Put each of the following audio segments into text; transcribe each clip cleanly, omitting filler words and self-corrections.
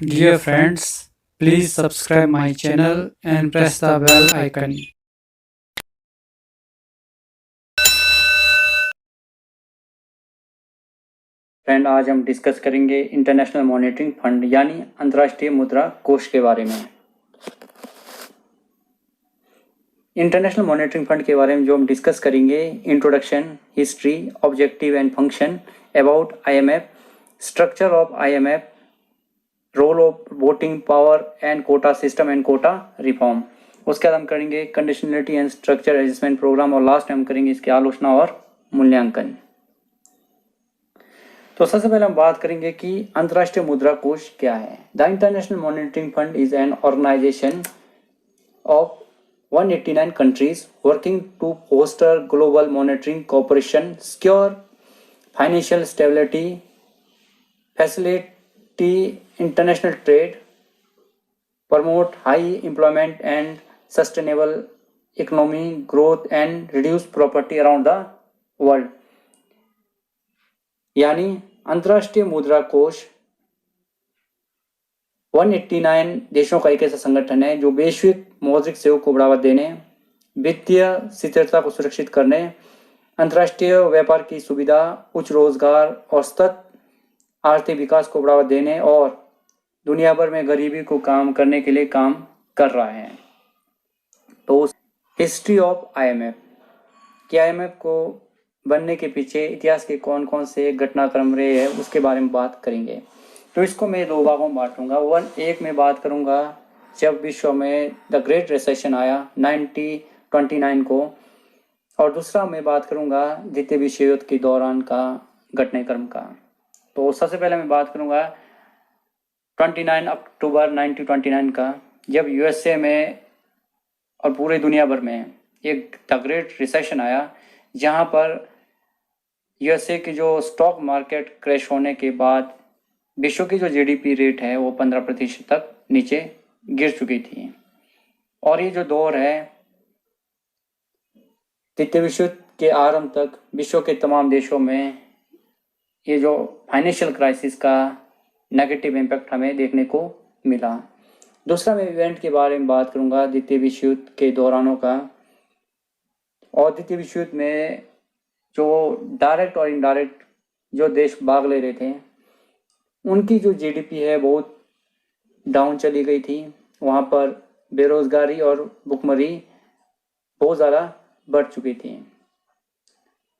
Dear friends, please subscribe my channel and press the bell icon. Friend, आज हम discuss करेंगे international Monetary fund यानी अंतर्राष्ट्रीय मुद्रा कोष के बारे में। इंटरनेशनल मॉनेटरी फंड के बारे में जो हम डिस्कस करेंगे, introduction, history, objective and function, about IMF, structure of IMF, role of voting power and quota system and quota reform. उसके बाद हम करेंगे conditionality and structure adjustment programme और लास्ट में हम करेंगे इसकी आलोचना और मूल्यांकन। तो सबसे पहले हम बात करेंगे कि अंतर्राष्ट्रीय मुद्रा कोष क्या है। The International Monetary Fund is an organisation of 189 countries working to foster global monetary cooperation, secure financial stability, facilitate international trade, promote high employment and sustainable economic growth and reduce poverty around the world। यानी अंतर्राष्ट्रीय मुद्रा कोष 189 देशों का एक ऐसा संगठन है जो वैश्विक मौद्रिक सहयोग को बढ़ावा देने, वित्तीय स्थिरता को सुरक्षित करने, अंतर्राष्ट्रीय व्यापार की सुविधा, उच्च रोजगार और सतत आर्थिक विकास को बढ़ावा देने और दुनिया भर में गरीबी को कम करने के लिए काम कर रहा है। तो हिस्ट्री ऑफ आईएमएफ, कि आईएमएफ को बनने के पीछे इतिहास के कौन कौन से घटनाक्रम रहे हैं उसके बारे में बात करेंगे। तो इसको मैं दो भागों में बांटूंगा। एक में बात करूंगा जब विश्व में द ग्रेट रिसेशन आया 1929 को, और दूसरा मैं बात करूंगा द्वितीय विश्व युद्ध के दौरान का घटनाक्रम का। तो सबसे पहले मैं बात करूंगा 29 अक्टूबर 1929 का, जब यूएसए में और पूरे दुनिया भर में एक द ग्रेट रिसेशन आया, जहां पर यूएसए की जो स्टॉक मार्केट क्रैश होने के बाद विश्व की जो जीडीपी रेट है वो 15% तक नीचे गिर चुकी थी। और ये जो दौर है द्वितीय विश्व युद्ध के आरंभ तक विश्व के तमाम देशों में ये जो फाइनेंशियल क्राइसिस का नेगेटिव इम्पैक्ट हमें देखने को मिला। दूसरा मैं इवेंट के बारे में बात करूंगा द्वितीय विश्व युद्ध के दौरानों का। और द्वितीय विश्व युद्ध में जो डायरेक्ट और इनडायरेक्ट जो देश भाग ले रहे थे उनकी जो जीडीपी है बहुत डाउन चली गई थी। वहाँ पर बेरोजगारी और भुखमरी बहुत ज़्यादा बढ़ चुकी थी।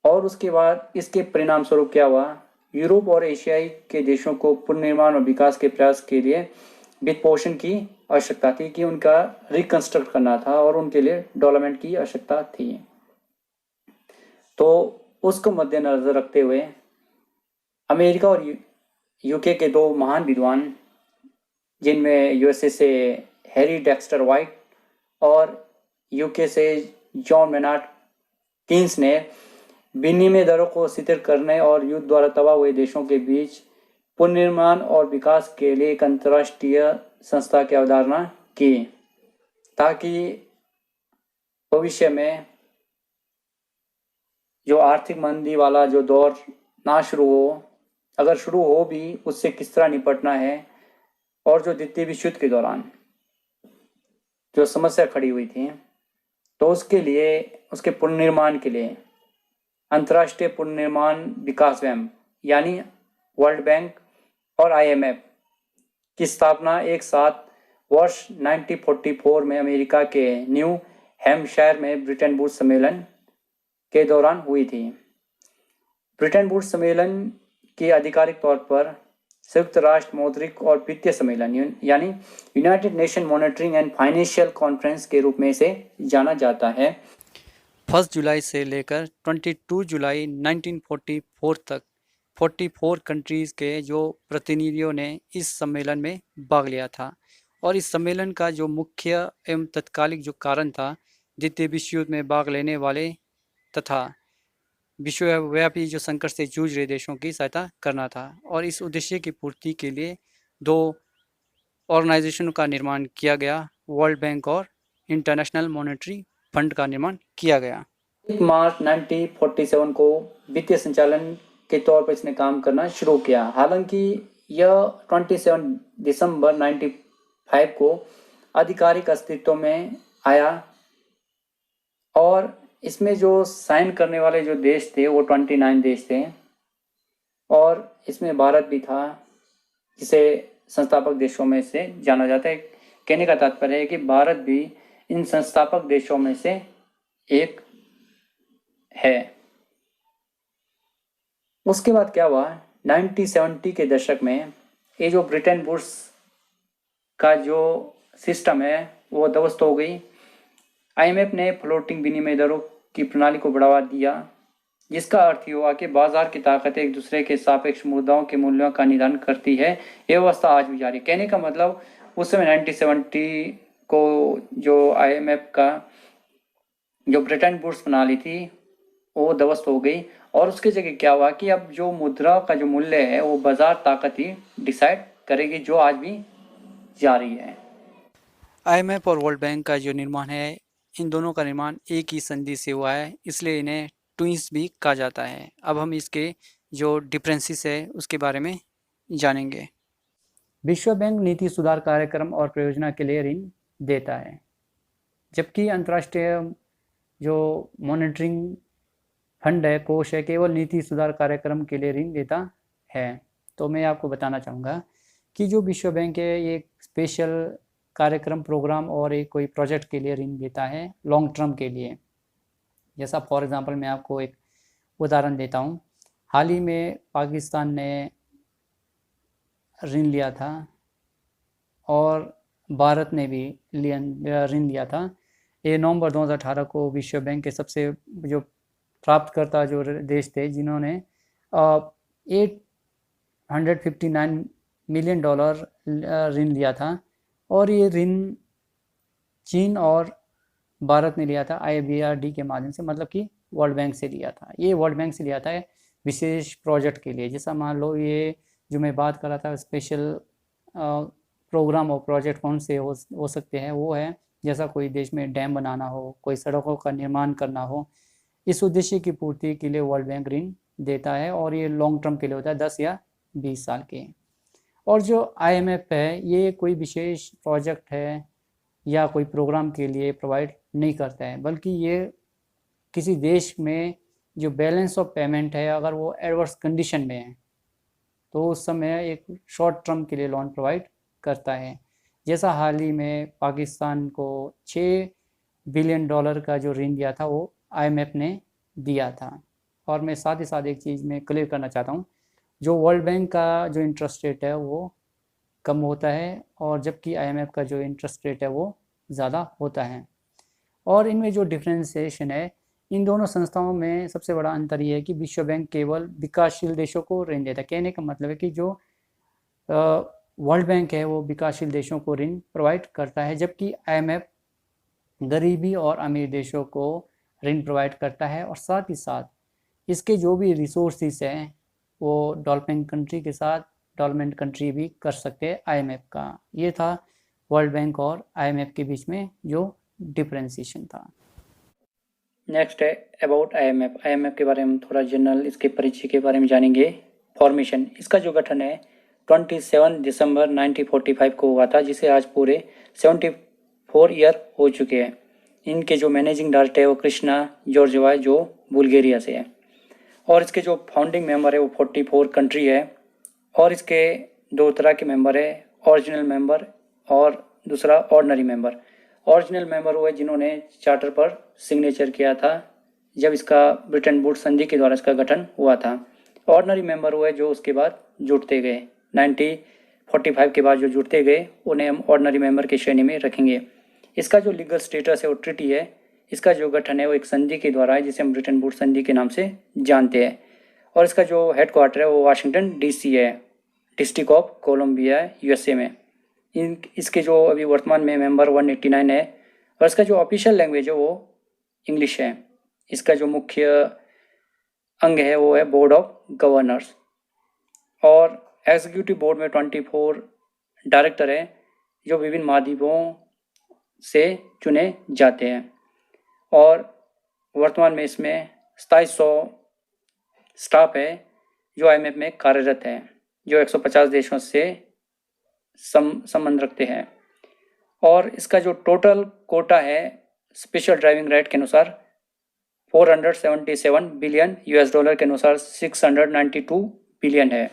और उसके बाद इसके परिणाम स्वरूप क्या हुआ, यूरोप और एशियाई के देशों को पुनर्निर्माण और विकास के प्रयास के लिए वित्त पोषण की आवश्यकता थी, कि उनका रिकंस्ट्रक्ट करना था और उनके लिए डेवलपमेंट की आवश्यकता थी। तो उसको मद्देनजर रखते हुए अमेरिका और यूके के दो महान विद्वान, जिनमें यूएसए से हैरी डेक्स्टर वाइट और यूके से जॉन मेनार्ड कीन्स ने विनिमय दरों को स्थिर करने और युद्ध द्वारा तबाह हुए देशों के बीच पुनर्निर्माण और विकास के लिए एक अंतर्राष्ट्रीय संस्था की अवधारणा की, ताकि भविष्य में जो आर्थिक मंदी वाला जो दौर ना शुरू हो, अगर शुरू हो भी उससे किस तरह निपटना है, और जो द्वितीय विश्व युद्ध के दौरान जो समस्या खड़ी हुई थी तो उसके लिए, उसके पुनर्निर्माण के लिए अंतर्राष्ट्रीय पुनर्निर्माण विकास बैंक यानी वर्ल्ड बैंक और आईएमएफ की स्थापना एक साथ वर्ष 1944 में अमेरिका के न्यू हैम्पशायर में ब्रिटेन वुड्स सम्मेलन के दौरान हुई थी। ब्रिटेन वुड्स सम्मेलन की आधिकारिक तौर पर संयुक्त राष्ट्र मौद्रिक और वित्तीय सम्मेलन यानी United nation monitoring and financial conference के रूप में इसे जाना जाता है। 1 जुलाई से लेकर 22 जुलाई 1944 तक 44 कंट्रीज़ के जो प्रतिनिधियों ने इस सम्मेलन में भाग लिया था। और इस सम्मेलन का जो मुख्य एवं तत्कालिक जो कारण था, द्वितीय विश्व युद्ध में भाग लेने वाले तथा विश्वव्यापी जो संकट से जूझ रहे देशों की सहायता करना था। और इस उद्देश्य की पूर्ति के लिए दो ऑर्गेनाइजेशनों का निर्माण किया गया, वर्ल्ड बैंक और इंटरनेशनल मॉनेटरी फंड का निर्माण किया गया। 1 मार्च 1947 को वित्तीय संचालन के तौर पर इसने काम करना शुरू किया। हालांकि यह 27 दिसंबर 95 को आधिकारिक अस्तित्व में आया और इसमें जो साइन करने वाले जो देश थे वो 29 देश थे और इसमें भारत भी था, जिसे संस्थापक देशों में से जाना जाता है। कहने का तात्पर्य है कि भारत भी इन संस्थापक देशों में से एक है। उसके बाद क्या हुआ, 1970 के दशक में ये जो ब्रिटेन वुड्स का जो सिस्टम है वो ध्वस्त हो गई। IMF ने फ्लोटिंग विनिमय दरों की प्रणाली को बढ़ावा दिया, जिसका अर्थ हुआ कि बाजार की ताकत एक दूसरे के सापेक्ष मुद्राओं के मूल्यों का निर्धारण करती है। यह व्यवस्था आज भी जारी। कहने का मतलब उस समय 1970 को जो IMF का जो ब्रिटेन वुड्स प्रणाली थी वो ध्वस्त हो गई और उसकी जगह क्या हुआ कि अब जो मुद्रा का जो मूल्य है वो बाजार ताकत ही डिसाइड करेगी, जो आज भी जारी है। IMF और वर्ल्ड बैंक का जो निर्माण है, इन दोनों का निर्माण एक ही संधि से हुआ है, इसलिए इन्हें ट्विंस भी कहा जाता है। अब हम इसके जो डिफरेंसेस है उसके बारे में जानेंगे। विश्व बैंक नीति सुधार कार्यक्रम और परियोजना के लिए ऋण देता है, जबकि अंतर्राष्ट्रीय जो मॉनिटरिंग फंड है, कोष है, केवल नीति सुधार कार्यक्रम के लिए ऋण देता है। तो मैं आपको बताना चाहूँगा कि जो विश्व बैंक है ये स्पेशल कार्यक्रम, प्रोग्राम और एक कोई प्रोजेक्ट के लिए ऋण देता है लॉन्ग टर्म के लिए। जैसा फॉर एग्जांपल मैं आपको एक उदाहरण देता हूँ। हाल ही में पाकिस्तान ने ऋण लिया था और भारत ने भी ऋण लिया था। ये नवंबर 2018 को विश्व बैंक के सबसे जो प्राप्तकर्ता जो देश थे, जिन्होंने $859 मिलियन ऋण लिया था और ये ऋण चीन और भारत ने लिया था IBRD के माध्यम से, मतलब कि वर्ल्ड बैंक से लिया था। ये वर्ल्ड बैंक से लिया था विशेष प्रोजेक्ट के लिए। जैसा मान लो ये जो मैं बात कर रहा था स्पेशल प्रोग्राम और प्रोजेक्ट कौन से हो सकते हैं, वो है जैसा कोई देश में डैम बनाना हो, कोई सड़कों का निर्माण करना हो। इस उद्देश्य की पूर्ति के लिए वर्ल्ड बैंक ऋण देता है और ये लॉन्ग टर्म के लिए होता है, 10 या 20 साल के। और जो IMF है ये कोई विशेष प्रोजेक्ट है या कोई प्रोग्राम के लिए प्रोवाइड नहीं करता है, बल्कि ये किसी देश में जो बैलेंस ऑफ पेमेंट है अगर वो एडवर्स कंडीशन में है तो उस समय एक शॉर्ट टर्म के लिए लोन प्रोवाइड करता है। जैसा हाल ही में पाकिस्तान को $6 बिलियन का जो ऋण दिया था वो IMF ने दिया था। और मैं साथ ही साथ एक चीज़ मैं क्लियर करना चाहता हूँ, जो वर्ल्ड बैंक का जो इंटरेस्ट रेट है वो कम होता है और जबकि IMF का जो इंटरेस्ट रेट है वो ज़्यादा होता है। और इनमें जो डिफ्रेंसिएशन है इन दोनों संस्थाओं में सबसे बड़ा अंतर ये है कि विश्व बैंक केवल विकासशील देशों को ऋण देता है। कहने का मतलब है कि जो वर्ल्ड बैंक है वो विकासशील देशों को ऋण प्रोवाइड करता है, जबकि IMF गरीबी और अमीर देशों को ऋण प्रोवाइड करता है। और साथ ही साथ इसके जो भी रिसोर्सेस हैं वो डेवलपिंग कंट्री के साथ डेवलपमेंट कंट्री भी कर सकते हैं IMF का। ये था वर्ल्ड बैंक और IMF के बीच में जो डिफरेंशिएशन था। नेक्स्ट है अबाउट IMF के बारे में थोड़ा जनरल इसके परिचय के बारे में जानेंगे। फॉर्मेशन, इसका जो गठन है 27 दिसंबर 1945 को हुआ था, जिसे आज पूरे 74 ईयर हो चुके हैं। इनके जो मैनेजिंग डायरेक्टर है वो कृष्णा जॉर्जेवा है, जो बुल्गारिया से है। और इसके जो फाउंडिंग मेंबर है वो 44 कंट्री है। और इसके दो तरह के मेंबर है, ओरिजिनल मेंबर और दूसरा ऑर्डिनरी मेंबर। ओरिजिनल मेंबर वो है जिन्होंने चार्टर पर सिग्नेचर किया था जब इसका ब्रिटेन वुड्स संधि के द्वारा इसका गठन हुआ था। ऑर्डिनरी मेंबर वो है जो उसके बाद जुड़ते गए, 1945 के बाद जो जुड़ते गए उन्हें हम ऑर्डिनरी मेंबर की श्रेणी में रखेंगे। इसका जो लीगल स्टेटस है वो ट्रिटी है। इसका जो गठन है वो एक संधि के द्वारा है जिसे हम ब्रिटेन वुड्स संधि के नाम से जानते हैं। और इसका जो हेडक्वार्टर है वो वाशिंगटन DC है, डिस्ट्रिक्ट ऑफ कोलंबिया USA में। इसके जो अभी वर्तमान में मेंबर 189 है। और इसका जो ऑफिशियल लैंग्वेज है वो इंग्लिश है। इसका जो मुख्य अंग है वो है बोर्ड ऑफ गवर्नर्स। और एग्जीक्यूटिव बोर्ड में 24 डायरेक्टर हैं जो विभिन्न महाद्वीपों से चुने जाते हैं। और वर्तमान में इसमें 2700 स्टाफ है जो IMF में कार्यरत है। जो 150 देशों से संबंध रखते हैं। और इसका जो टोटल कोटा है स्पेशल ड्राइविंग राइट के अनुसार 477 बिलियन यूएस डॉलर के अनुसार 692 बिलियन है।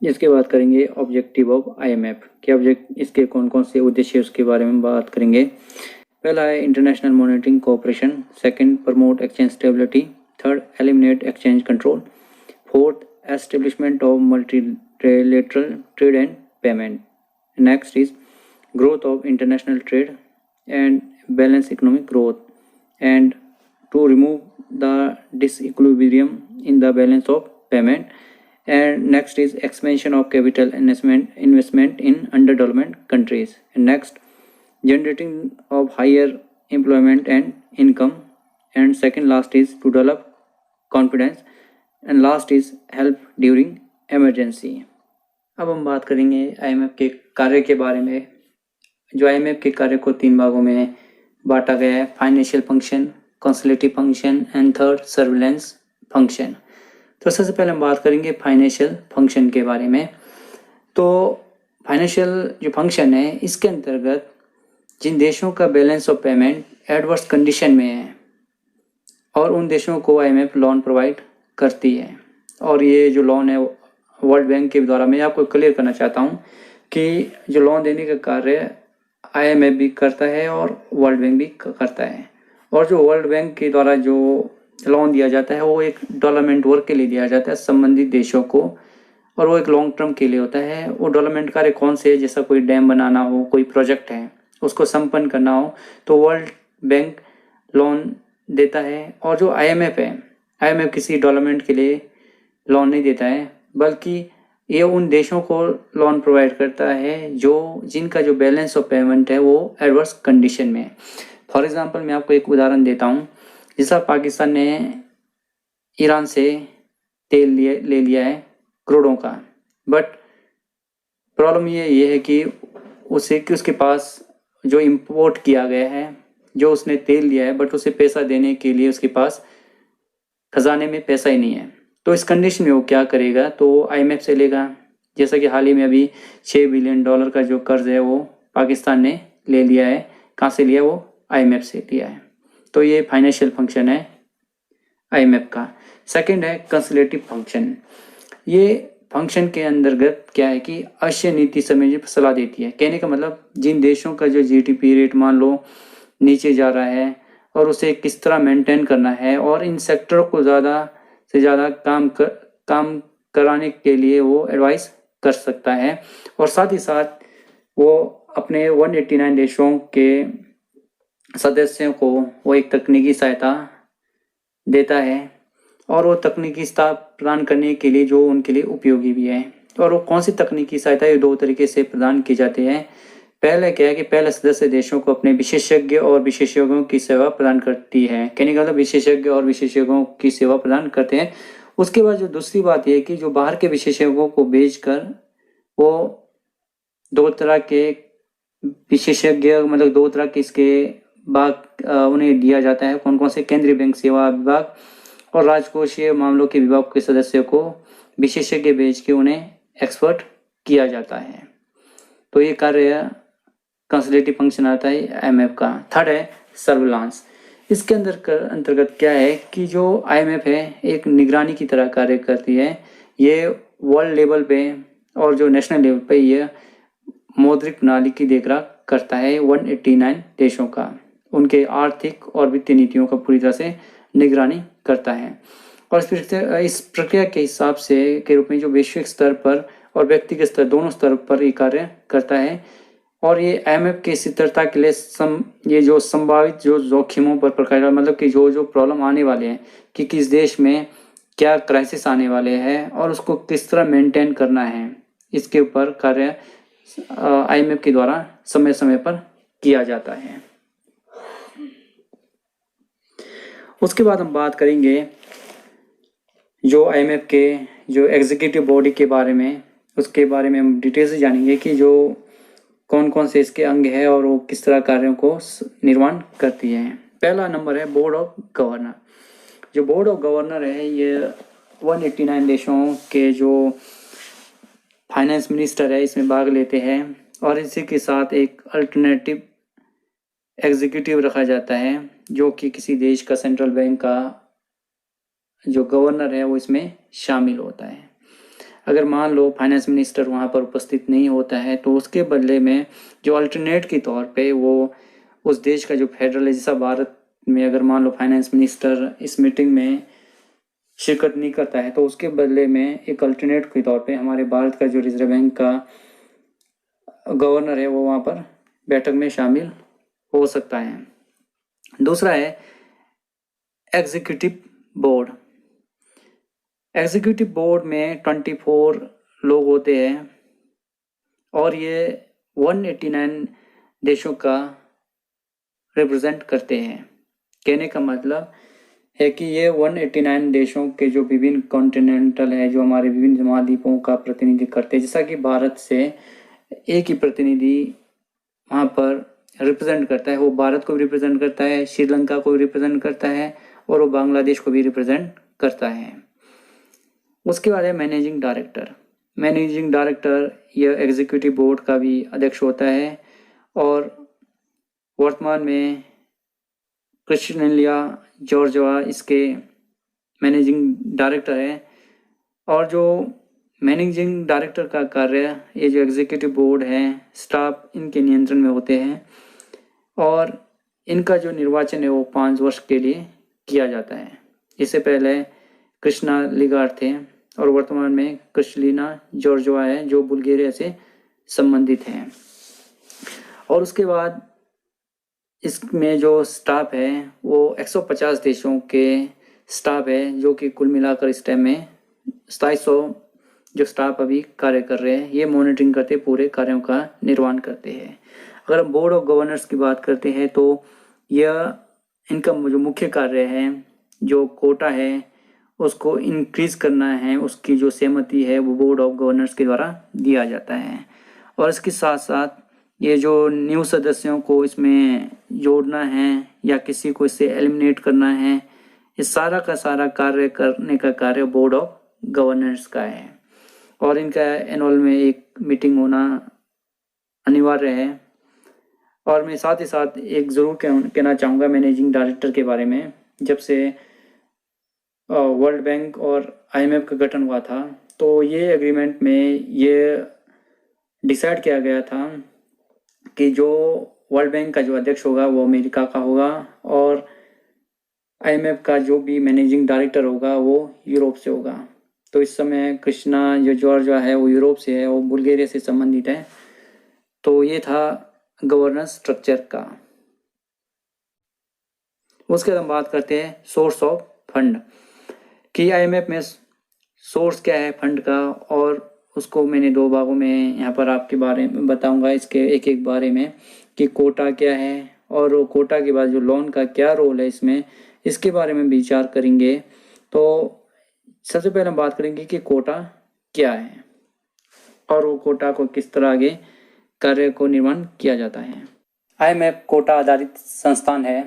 इसके बात करेंगे ऑब्जेक्टिव ऑफ आईएमएफ के इसके कौन कौन से उद्देश्य उसके बारे में बात करेंगे। पहला है international monitoring cooperation, second promote exchange stability, third eliminate exchange control, fourth establishment of multilateral trade and payment, next is growth of international trade and balance economic growth, and to remove the disequilibrium in the balance of payment, and next is expansion of capital investment in underdeveloped countries, and next generating of higher employment and income, and second last is to develop confidence, and last is help during emergency। अब हम बात करेंगे IMF के कार्य के बारे में। जो आईएमएफ के कार्य को 3 भागों में बांटा गया है, financial function, consultative function and third surveillance function. तो सबसे पहले हम बात करेंगे फाइनेंशियल फंक्शन के बारे में। तो फाइनेंशियल जो फंक्शन है इसके अंतर्गत जिन देशों का balance of payment adverse condition में है और उन देशों को आईएमएफ लोन प्रोवाइड करती है। और ये जो लोन है वर्ल्ड बैंक के द्वारा, मैं आपको क्लियर करना चाहता हूँ कि जो लोन देने का कार्य आईएमएफ भी करता है और वर्ल्ड बैंक भी करता है। और जो वर्ल्ड बैंक के द्वारा जो लोन दिया जाता है वो एक डेवलपमेंट वर्क के लिए दिया जाता है संबंधित देशों को, और वो एक लॉन्ग टर्म के लिए होता है। वो डेवलपमेंट कार्य कौन से है, जैसा कोई डैम बनाना हो, कोई प्रोजेक्ट है उसको संपन्न करना हो, तो वर्ल्ड बैंक लोन देता है। और जो आईएमएफ है, आईएमएफ किसी डेवलपमेंट के लिए लोन नहीं देता है, बल्कि ये उन देशों को लोन प्रोवाइड करता है जिनका जो बैलेंस ऑफ पेमेंट है वो एडवर्स कंडीशन में है। फॉर एग्जांपल मैं आपको एक उदाहरण देता हूँ। जैसा पाकिस्तान ने ईरान से तेल ले लिया है करोड़ों का, बट प्रॉब्लम ये है कि उसके पास जो इंपोर्ट किया गया है, जो उसने तेल लिया है, बट उसे पैसा देने के लिए उसके पास खजाने में पैसा ही नहीं है। तो इस कंडीशन में वो क्या करेगा, तो आईएमएफ से लेगा। जैसा कि हाल ही में अभी 6 बिलियन डॉलर का जो कर्ज है वो पाकिस्तान ने ले लिया है। कहाँ से लिया, वो आईएमएफ से लिया है। तो ये फाइनेंशियल फंक्शन है आईएमएफ का। सेकंड है कंसल्टेटिव फंक्शन। ये फंक्शन के अंतर्गत क्या है कि अक्षय नीति संबंधी सलाह देती है। कहने का मतलब जिन देशों का जो जीडीपी रेट मान लो नीचे जा रहा है और उसे किस तरह मेंटेन करना है, और इन सेक्टरों को ज़्यादा से ज़्यादा काम कराने के लिए वो एडवाइस कर सकता है। और साथ ही साथ वो अपने 189 देशों के सदस्यों को वो एक तकनीकी सहायता देता है, और वो तकनीकी सहायता प्रदान करने के लिए जो उनके लिए उपयोगी भी है। और वो कौन सी तकनीकी सहायता ये 2 तरीके से प्रदान की जाती है। पहले क्या है कि पहले सदस्य देशों को अपने विशेषज्ञ और विशेषज्ञों की सेवा प्रदान करती है। कहने का मतलब विशेषज्ञ और विशेषज्ञों की सेवा प्रदान करते हैं। उसके बाद जो दूसरी बात यह है कि जो बाहर के विशेषज्ञों को भेजकर वो 2 तरह के विशेषज्ञ, मतलब 2 तरह के इसके भाग उन्हें दिया जाता है। कौन कौन से, केंद्रीय बैंक सेवा विभाग और राजकोषीय मामलों के विभाग के सदस्यों को विशेषज्ञ भेज के उन्हें एक्सपर्ट किया जाता है। तो ये कार्य कंसल्टेटिव फंक्शन आता है आईएमएफ का। थर्ड है सर्विलांस। इसके अंतर्गत क्या है कि जो आईएमएफ है एक निगरानी की तरह कार्य करती है। ये वर्ल्ड लेवल पे और जो नेशनल लेवल पे ये मौद्रिक प्रणाली की देखरेख करता है 189 देशों का, उनके आर्थिक और वित्तीय नीतियों का पूरी तरह से निगरानी करता है। और इस प्रक्रिया के हिसाब से के रूप में जो वैश्विक स्तर पर और व्यक्तिगत स्तर दोनों स्तर पर ये कार्य करता है। और ये आईएमएफ की स्थिरता के लिए ये जो संभावित जो जोखिमों पर प्रकाश, मतलब कि जो प्रॉब्लम आने वाले हैं कि किस देश में क्या क्राइसिस आने वाले हैं और उसको किस तरह मेंटेन करना है, इसके ऊपर कार्य आईएमएफ के द्वारा समय समय पर किया जाता है। उसके बाद हम बात करेंगे जो आईएमएफ के जो एग्जीक्यूटिव बॉडी के बारे में, उसके बारे में हम डिटेल से जानेंगे कि जो कौन कौन से इसके अंग है और वो किस तरह कार्यों को निर्वहन करती है। पहला नंबर है बोर्ड ऑफ गवर्नर। जो बोर्ड ऑफ गवर्नर है ये 189 देशों के जो फाइनेंस मिनिस्टर है इसमें भाग लेते हैं और इसी के साथ एक अल्टरनेटिव एग्जीक्यूटिव रखा जाता है जो कि किसी देश का सेंट्रल बैंक का जो गवर्नर है वो इसमें शामिल होता है। अगर मान लो फाइनेंस मिनिस्टर वहाँ पर उपस्थित नहीं होता है तो उसके बदले में जो अल्टरनेट के तौर पे वो उस देश का जो फेडरल है, जैसा भारत में अगर मान लो फाइनेंस मिनिस्टर इस मीटिंग में शिरकत नहीं करता है तो उसके बदले में एक अल्टरनेट के तौर पे हमारे भारत का जो रिजर्व बैंक का गवर्नर है वो वहाँ पर बैठक में शामिल हो सकता है। दूसरा है एग्जीक्यूटिव बोर्ड। एग्जीक्यूटिव बोर्ड में 24 लोग होते हैं और ये 189 देशों का रिप्रेजेंट करते हैं। कहने का मतलब है कि ये 189 देशों के जो विभिन्न कॉन्टिनेंटल है, जो हमारे विभिन्न महाद्वीपों का प्रतिनिधित्व करते हैं। जैसा कि भारत से एक ही प्रतिनिधि वहाँ पर रिप्रेजेंट करता है, वो भारत को भी रिप्रेजेंट करता है, श्रीलंका को भी रिप्रेजेंट करता है और वो बांग्लादेश को भी रिप्रेजेंट करता है। उसके बाद है मैनेजिंग डायरेक्टर। मैनेजिंग डायरेक्टर यह एग्जीक्यूटिव बोर्ड का भी अध्यक्ष होता है और वर्तमान में क्रिस्टिनेलिया जॉर्जवा इसके मैनेजिंग डायरेक्टर है। और जो मैनेजिंग डायरेक्टर का कार्य, ये जो एग्जीक्यूटिव बोर्ड है, स्टाफ इनके नियंत्रण में होते हैं और इनका जो निर्वाचन है वो 5 वर्ष के लिए किया जाता है। इससे पहले कृष्णा लिगार्ड थे और वर्तमान में क्रिस्टलिना जॉर्जवा है जो बुल्गारिया से संबंधित हैं। और उसके बाद इसमें जो स्टाफ है वो 150 देशों के स्टाफ है, जो कि कुल मिलाकर इस टाइम में 2700 जो स्टाफ अभी कार्य कर रहे हैं। ये मॉनिटरिंग करते पूरे कार्यों का निर्वहन करते हैं। अगर हम बोर्ड ऑफ गवर्नर्स की बात करते हैं तो यह इनका जो मुख्य कार्य है, जो कोटा है उसको इंक्रीज करना है, उसकी जो सहमति है वो बोर्ड ऑफ गवर्नर्स के द्वारा दिया जाता है। और इसके साथ साथ ये जो न्यू सदस्यों को इसमें जोड़ना है या किसी को इससे एलिमिनेट करना है, ये सारा का सारा कार्य करने का कार्य बोर्ड ऑफ गवर्नर्स का है। और इनका एनुअल में एक मीटिंग होना अनिवार्य है। और मैं साथ ही साथ एक ज़रूर कहना चाहूँगा मैनेजिंग डायरेक्टर के बारे में। जब से वर्ल्ड बैंक और IMF का गठन हुआ था तो ये एग्रीमेंट में ये डिसाइड किया गया था कि जो वर्ल्ड बैंक का जो अध्यक्ष होगा वो अमेरिका का होगा और IMF का जो भी मैनेजिंग डायरेक्टर होगा वो यूरोप से होगा। तो इस समय कृष्णा जो जॉर्ज है वो यूरोप से है, वो बुल्गारिया से संबंधित है। तो ये था गवर्नेंस स्ट्रक्चर का। उसके बाद हम बात करते हैं सोर्स ऑफ फंड कि IMF में सोर्स क्या है फंड का, और उसको मैंने 2 भागों में यहाँ पर आपके बारे में बताऊंगा, इसके एक एक बारे में कि कोटा क्या है और वो कोटा के बाद जो लोन का क्या रोल है इसमें, इसके बारे में विचार करेंगे। तो सबसे पहले हम बात करेंगे कि कोटा क्या है और वो कोटा को किस तरह आगे कार्य को निर्माण किया जाता है। IMF कोटा आधारित संस्थान है।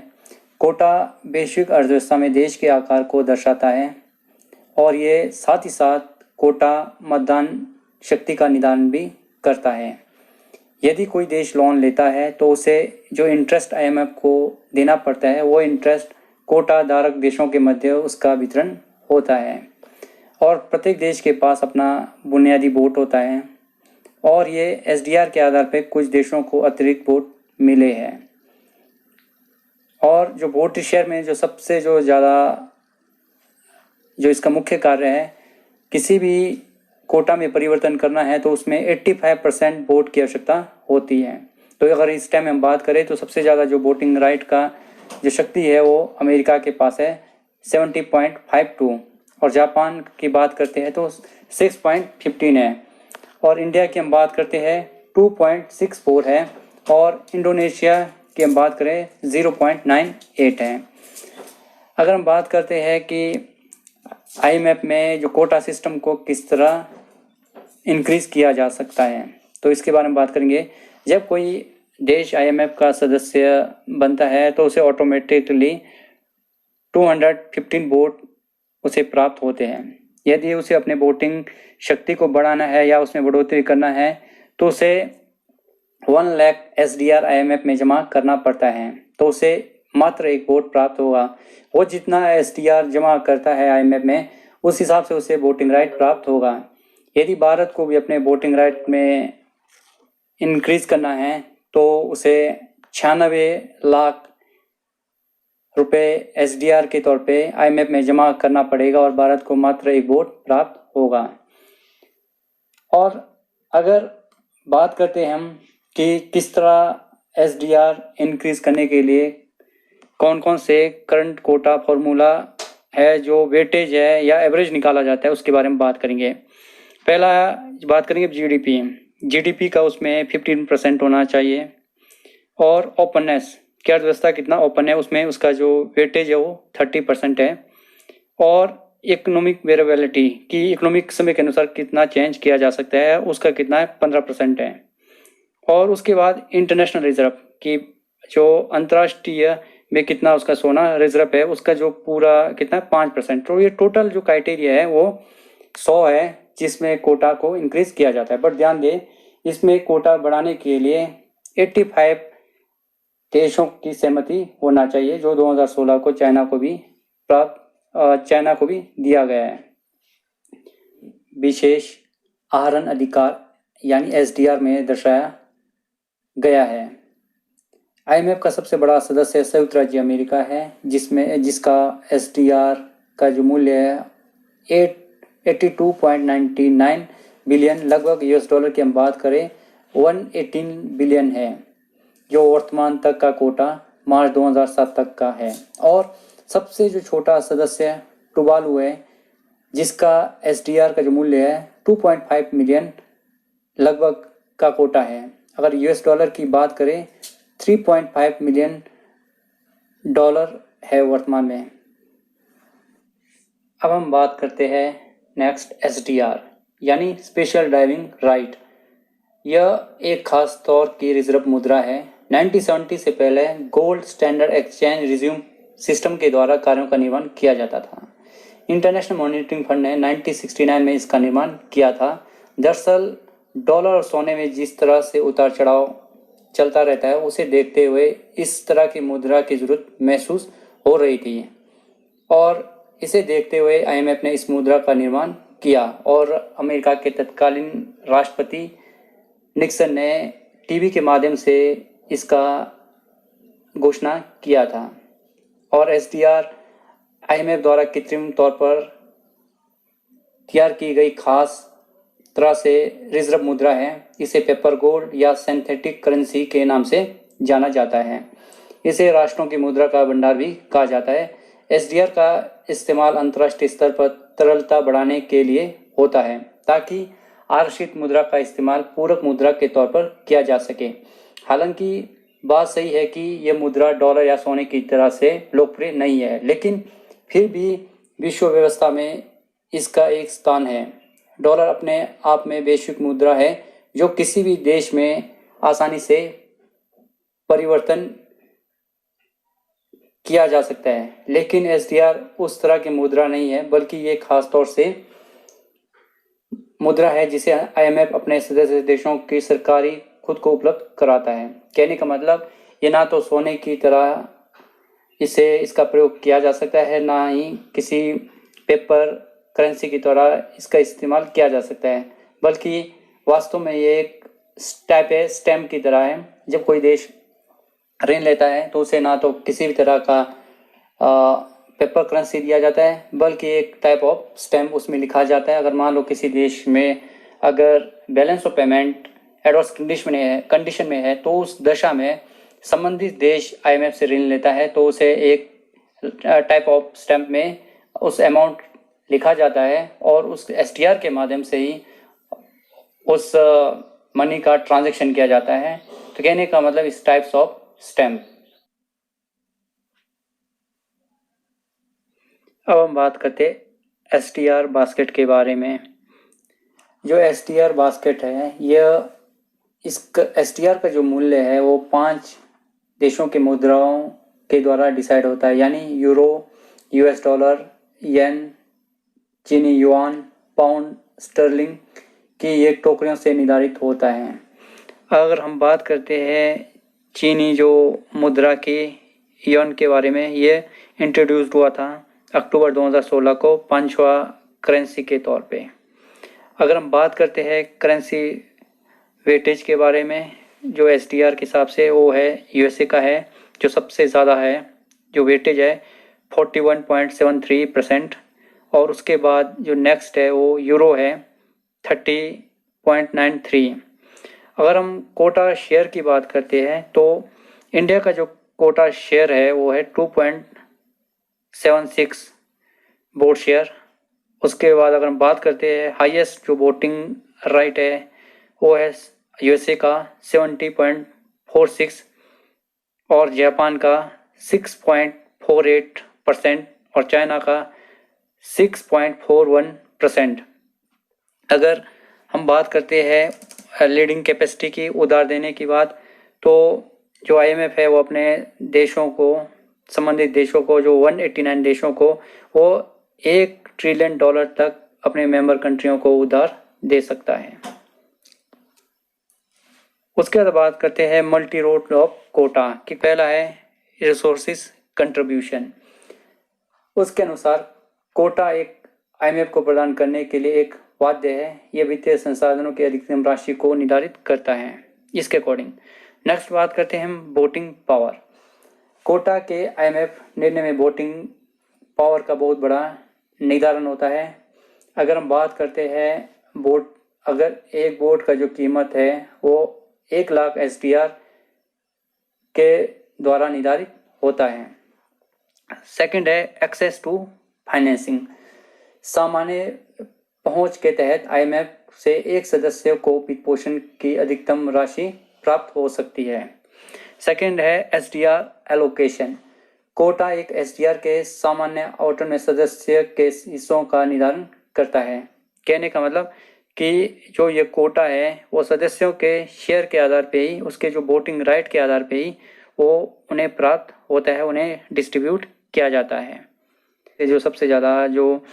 कोटा वैश्विक अर्थव्यवस्था में देश के आकार को दर्शाता है और ये साथ ही साथ कोटा मतदान शक्ति का निदान भी करता है। यदि कोई देश लोन लेता है तो उसे जो इंटरेस्ट IMF को देना पड़ता है वो इंटरेस्ट कोटा धारक देशों के मध्य उसका वितरण होता है। और प्रत्येक देश के पास अपना बुनियादी वोट होता है और ये SDR के आधार पर कुछ देशों को अतिरिक्त वोट मिले हैं। और जो वोट शेयर में जो सबसे जो ज़्यादा जो इसका मुख्य कार्य है, किसी भी कोटा में परिवर्तन करना है तो उसमें 85% वोट की आवश्यकता होती है। तो अगर इस टाइम हम बात करें तो सबसे ज़्यादा जो वोटिंग राइट का जो शक्ति है वो अमेरिका के पास है 70.52 और जापान की बात करते हैं तो 6.15 है और इंडिया की हम बात करते हैं 2.64 है और इंडोनेशिया की हम बात करें 0.98 है। अगर हम बात करते हैं कि IMF में जो कोटा सिस्टम को किस तरह इंक्रीज किया जा सकता है तो इसके बारे में बात करेंगे। जब कोई देश IMF का सदस्य बनता है तो उसे ऑटोमेटिकली 215 वोट उसे प्राप्त होते हैं यदि उसे अपने वोटिंग शक्ति को बढ़ाना है या उसमें बढ़ोतरी करना है तो उसे 1 लाख SDR IMF में जमा करना पड़ता है, तो उसे मात्र एक वोट प्राप्त होगा। वो जितना SDR जमा करता है IMF में उस हिसाब से उसे वोटिंग राइट प्राप्त होगा। यदि भारत को भी अपने वोटिंग राइट में इंक्रीज करना है तो उसे 96 लाख रुपए SDR के तौर पे IMF में जमा करना पड़ेगा और भारत को मात्र एक वोट प्राप्त होगा। और अगर बात करते हैं हम कि किस तरह SDR इंक्रीज करने के लिए कौन कौन से करंट कोटा फॉर्मूला है, जो वेटेज है या एवरेज निकाला जाता है, उसके बारे में बात करेंगे। पहला बात करेंगे GDP का, उसमें 15% होना चाहिए। और ओपननेस की अर्थव्यवस्था कितना ओपन है, उसमें उसका जो वेटेज है वो 30% है। और इकोनॉमिक वेरिएबिलिटी की इकोनॉमिक समय के अनुसार कितना चेंज किया जा सकता है, उसका कितना है 15% है। और उसके बाद इंटरनेशनल रिजर्व की जो अंतर्राष्ट्रीय में कितना उसका सोना रिजर्व है, उसका जो पूरा कितना 5%। तो ये टोटल जो क्राइटेरिया है वो 100 है जिसमें कोटा को इंक्रीज किया जाता है। बट ध्यान दें, इसमें कोटा बढ़ाने के लिए 85 देशों की सहमति होना चाहिए, जो 2016 को चाइना को भी दिया गया है। विशेष आहरण अधिकार यानी SDR में दर्शाया गया है। IMF का सबसे बड़ा सदस्य संयुक्त राज्य अमेरिका है, जिसका SDR का जो मूल्य है 82.99 बिलियन, लगभग US$ की हम बात करें 118 बिलियन है, जो वर्तमान तक का कोटा मार्च 2007 तक का है। और सबसे जो छोटा सदस्य टुवालू है, जिसका SDR का जो मूल्य है 2.5 मिलियन लगभग का कोटा है। अगर US$ की बात करें 3.5 मिलियन डॉलर है वर्तमान में। अब हम बात करते हैं नेक्स्ट SDR यानी स्पेशल ड्राइविंग राइट। यह एक खास तौर की रिजर्व मुद्रा है। 1970 से पहले gold standard exchange resume system के द्वारा कार्यों का निर्माण किया जाता था। इंटरनेशनल मॉनिटरिंग फंड ने 1969 में इसका निर्माण किया था। दरअसल डॉलर और सोने में जिस तरह से उतार चढ़ाव चलता रहता है, उसे देखते हुए इस तरह की मुद्रा की जरूरत महसूस हो रही थी और इसे देखते हुए IMF ने इस मुद्रा का निर्माण किया। और अमेरिका के तत्कालीन राष्ट्रपति निक्सन ने टीवी के माध्यम से इसका घोषणा किया था। और SDR IMF द्वारा कृत्रिम तौर पर तैयार की गई खास तरह से रिजर्व मुद्रा है। इसे पेपर गोल्ड या सिंथेटिक करेंसी के नाम से जाना जाता है। इसे राष्ट्रों की मुद्रा का भंडार भी कहा जाता है। SDR का इस्तेमाल अंतर्राष्ट्रीय स्तर पर तरलता बढ़ाने के लिए होता है, ताकि आरक्षित मुद्रा का इस्तेमाल पूरक मुद्रा के तौर पर किया जा सके। हालांकि बात सही है कि यह मुद्रा डॉलर या सोने की तरह से लोकप्रिय नहीं है, लेकिन फिर भी विश्व व्यवस्था में इसका एक स्थान है। डॉलर अपने आप में वैश्विक मुद्रा है जो किसी भी देश में आसानी से परिवर्तन किया जा सकता है। लेकिन SDR उस तरह की मुद्रा नहीं है, बल्कि ये खास तौर से मुद्रा है जिसे IMF अपने सदस्य देशों की सरकारी खुद को उपलब्ध कराता है। कहने का मतलब ये ना तो सोने की तरह इसका प्रयोग किया जा सकता है, ना ही किसी पेपर करेंसी की तरह इसका इस्तेमाल किया जा सकता है, बल्कि वास्तव में ये एक स्टैम्प की तरह है। जब कोई देश ऋण लेता है तो उसे ना तो किसी भी तरह का पेपर करेंसी दिया जाता है, बल्कि एक टाइप ऑफ स्टैम्प उसमें लिखा जाता है। अगर मान लो किसी देश में अगर balance of payment adverse condition में है, तो उस दशा में संबंधित देश IMF से ऋण लेता है, तो उसे एक टाइप ऑफ स्टैम्प में उस अमाउंट लिखा जाता है और उस SDR के माध्यम से ही उस मनी का ट्रांजैक्शन किया जाता है। तो कहने का मतलब इस टाइप्स ऑफ स्टैम्प। अब हम बात करते SDR बास्केट के बारे में। जो SDR बास्केट है, यह इसका SDR का जो मूल्य है वो 5 देशों के मुद्राओं के द्वारा डिसाइड होता है, यानी यूरो, US$, येन, चीनी युआन, पाउंड स्टर्लिंग की ये टोकरियों से निर्धारित होता है। अगर हम बात करते हैं चीनी जो मुद्रा की युआन के बारे में, ये इंट्रोड्यूस्ड हुआ था अक्टूबर 2016 को पांचवा करेंसी के तौर पे। अगर हम बात करते हैं करेंसी वेटेज के बारे में, जो SDR के हिसाब से वो है USA का है, जो सबसे ज़्यादा है, जो वेटेज है 41.73%। और उसके बाद जो नेक्स्ट है वो यूरो है 30.93। अगर हम कोटा शेयर की बात करते हैं तो इंडिया का जो कोटा शेयर है वो है 2.76 वोट शेयर। उसके बाद अगर हम बात करते हैं हाईएस्ट जो वोटिंग राइट है वो है USA का 70.46 और जापान का 6.48% और चाइना का 6.41%। अगर हम बात करते हैं लीडिंग कैपेसिटी की, उधार देने की बात, तो जो IMF है वो अपने देशों को, संबंधित देशों को, जो 189 देशों को, वो $1 ट्रिलियन तक अपने मेंबर कंट्रियों को उधार दे सकता है। उसके बाद बात करते हैं मल्टी रोड ऑफ कोटा की। पहला है रिसोर्सेज कंट्रीब्यूशन। उसके अनुसार कोटा एक IMF को प्रदान करने के लिए एक वाद्य है। यह वित्तीय संसाधनों की अधिकतम राशि को निर्धारित करता है इसके अकॉर्डिंग। नेक्स्ट बात करते हैं हम वोटिंग पावर। कोटा के IMF निर्णय में वोटिंग पावर का बहुत बड़ा निर्धारण होता है। अगर हम बात करते हैं वोट, अगर एक वोट का जो कीमत है वो 1 लाख SDR के द्वारा निर्धारित होता है। सेकंड है एक्सेस टू फाइनेंसिंग। सामान्य पहुंच के तहत IMF से एक सदस्य को वित्त पोषण की अधिकतम राशि प्राप्त हो सकती है। सेकंड है SDR एलोकेशन। कोटा एक SDR के सामान्य आवंटन में सदस्य के हिस्सों का निर्धारण करता है। कहने का मतलब कि जो ये कोटा है वो सदस्यों के शेयर के आधार पे ही, उसके जो वोटिंग राइट के आधार पे ही वो उन्हें प्राप्त होता है, उन्हें डिस्ट्रीब्यूट किया जाता है। जो सबसे ज़्यादा जो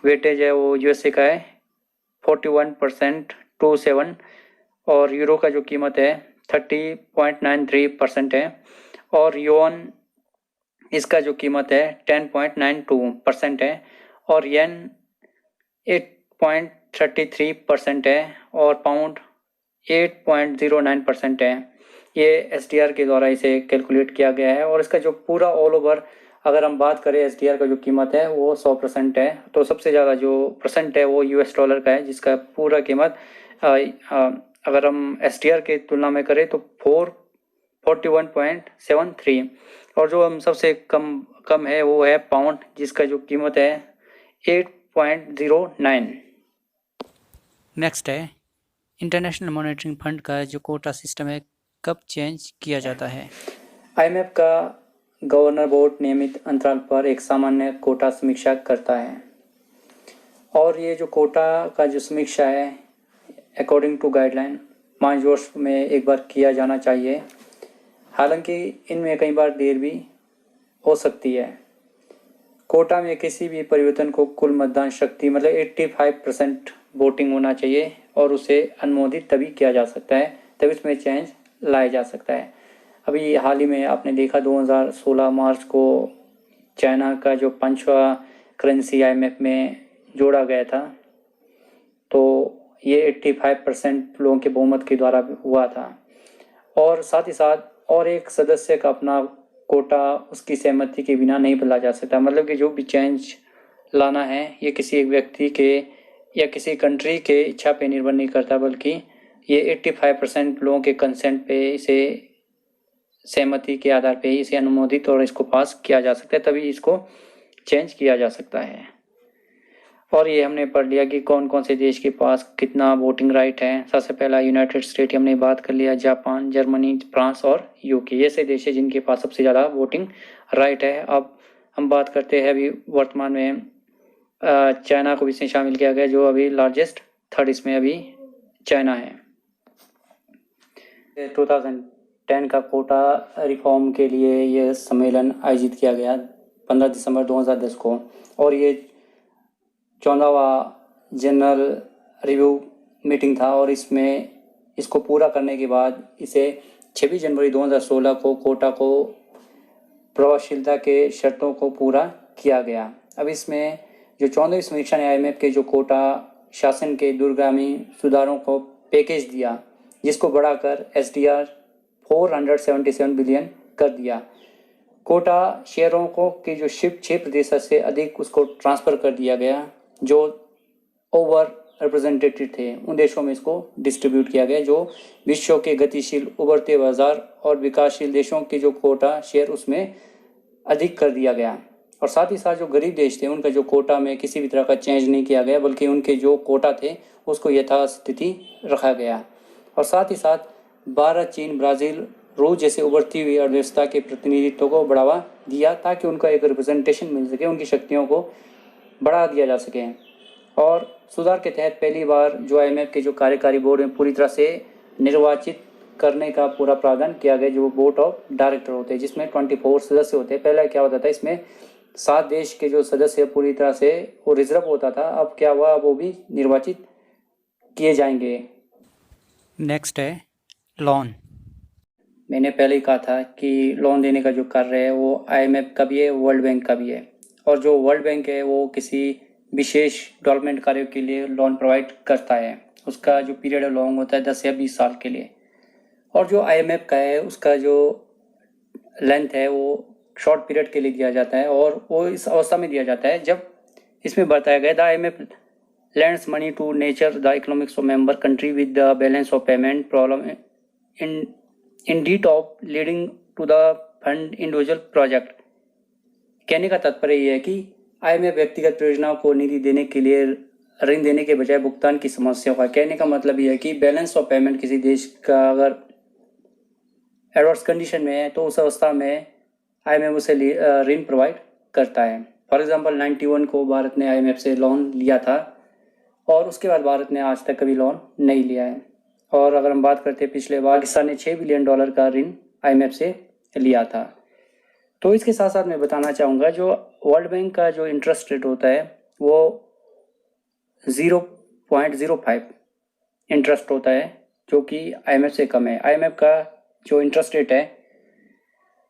वेटेज है वो USA का है 41.27 और यूरो का जो कीमत है 30.93% है और युआन इसका जो कीमत है 10.92% है और येन 8.33% है और पाउंड 8.09% है। ये SDR के द्वारा इसे कैलकुलेट किया गया है और इसका जो पूरा ऑल ओवर अगर हम बात करें SDR का जो कीमत है वो 100% है। तो सबसे ज़्यादा जो परसेंट है वो US डॉलर का है, जिसका पूरा कीमत अगर हम SDR के तुलना में करें तो 41.73 और जो हम सबसे कम है वो है पाउंड, जिसका जो कीमत है 8.09। नेक्स्ट है इंटरनेशनल मॉनेटरी फंड का जो कोटा सिस्टम है कब चेंज किया जाता है? IMF का गवर्नर बोर्ड नियमित अंतराल पर एक सामान्य कोटा समीक्षा करता है और ये जो कोटा का जो समीक्षा है अकॉर्डिंग टू गाइडलाइन 5 वर्ष में एक बार किया जाना चाहिए। हालांकि इनमें कई बार देर भी हो सकती है। कोटा में किसी भी परिवर्तन को कुल मतदान शक्ति मतलब 85% वोटिंग होना चाहिए और उसे अनुमोदित तभी किया जा सकता है, तभी इसमें चेंज लाया जा सकता है। अभी हाल ही में आपने देखा 2016 मार्च को चाइना का जो 5वां करेंसी IMF में जोड़ा गया था, तो ये 85% लोगों के बहुमत के द्वारा हुआ था और साथ ही साथ और एक सदस्य का अपना कोटा उसकी सहमति के बिना नहीं बदला जा सकता। मतलब कि जो भी चेंज लाना है ये किसी एक व्यक्ति के या किसी कंट्री के इच्छा पे निर्भर नहीं करता, बल्कि ये 85% लोगों के कंसेंट पे, इसे सहमति के आधार पे ही इसे अनुमोदित और इसको पास किया जा सकता है, तभी इसको चेंज किया जा सकता है। और ये हमने पढ़ लिया कि कौन कौन से देश के पास कितना वोटिंग राइट है। सबसे पहला यूनाइटेड स्टेट हमने बात कर लिया, जापान, जर्मनी, फ्रांस और UK, ये से देश है जिनके पास सबसे ज़्यादा वोटिंग राइट है। अब हम बात करते हैं अभी वर्तमान में चाइना को भी इसमें शामिल किया गया, जो अभी लार्जेस्ट थर्ड इसमें अभी चाइना है। 2010 का कोटा रिफॉर्म के लिए यह सम्मेलन आयोजित किया गया 15 दिसंबर 2010 को और ये 14वां जनरल रिव्यू मीटिंग था और इसमें इसको पूरा करने के बाद इसे 26 जनवरी 2016 को कोटा को प्रभावशीलता के शर्तों को पूरा किया गया। अब इसमें जो 14वीं समीक्षा ने IMF के जो कोटा शासन के दूरगामी सुधारों को पैकेज दिया, जिसको बढ़ाकर SDR 477 बिलियन कर दिया। कोटा शेयरों को की जो 6% से अधिक उसको ट्रांसफ़र कर दिया गया, जो ओवर रिप्रेजेंटेटेड थे उन देशों में इसको डिस्ट्रीब्यूट किया गया, जो विश्व के गतिशील उभरते बाजार और विकासशील देशों के जो कोटा शेयर उसमें अधिक कर दिया गया। और साथ ही साथ जो गरीब देश थे उनका जो कोटा में किसी भी तरह का चेंज नहीं किया गया, बल्कि उनके जो कोटा थे उसको यथास्थिति रखा गया। और साथ ही साथ भारत, चीन, ब्राज़ील, रूस जैसे उभरती हुई अर्थव्यवस्था के प्रतिनिधित्व को बढ़ावा दिया, ताकि उनका एक रिप्रेजेंटेशन मिल सके, उनकी शक्तियों को बढ़ा दिया जा सके। और सुधार के तहत पहली बार जो IMF के जो कार्यकारी बोर्ड में पूरी तरह से निर्वाचित करने का पूरा प्रावधान किया गया, जो बोर्ड ऑफ डायरेक्टर होते हैं, जिसमें 24 सदस्य होते हैं। पहले क्या होता था, इसमें 7 देश के जो सदस्य पूरी तरह से वो रिजर्व होता था। अब क्या हुआ, वो भी निर्वाचित किए जाएंगे। नेक्स्ट है लोन। मैंने पहले ही कहा था कि लोन देने का जो कार्य है वो IMF का भी है, वर्ल्ड बैंक का भी है। और जो वर्ल्ड बैंक है वो किसी विशेष डेवलपमेंट कार्यों के लिए लोन प्रोवाइड करता है। उसका जो पीरियड लॉन्ग होता है 10 या 20 साल के लिए। और जो IMF का है उसका जो लेंथ है वो शॉर्ट पीरियड के लिए दिया जाता है, और वो इस अवस्था में दिया जाता है जब इसमें बताया गया the IMF lends money to nurture the economics of member country with the balance of payment problem in deed of leading to the fund individual project। कहने का तात्पर्य यह है कि IMF व्यक्तिगत परियोजनाओं को निधि देने के लिए ऋण देने के बजाय भुगतान की समस्याओं का, कहने का मतलब यह है कि बैलेंस ऑफ पेमेंट किसी देश का अगर एडवर्स कंडीशन में है तो उस अवस्था में IMF उसे ऋण प्रोवाइड करता है। फॉर एग्जांपल 91 को भारत ने IMF से लोन लिया था और उसके बाद भारत ने आज तक कभी लोन नहीं लिया है। और अगर हम बात करते हैं पिछले बार पाकिस्तान ने $6 बिलियन का ऋण IMF से लिया था। तो इसके साथ साथ मैं बताना चाहूँगा जो वर्ल्ड बैंक का जो इंटरेस्ट रेट होता है वो 0.05 इंटरेस्ट होता है, जो कि IMF से कम है। IMF का जो इंटरेस्ट रेट है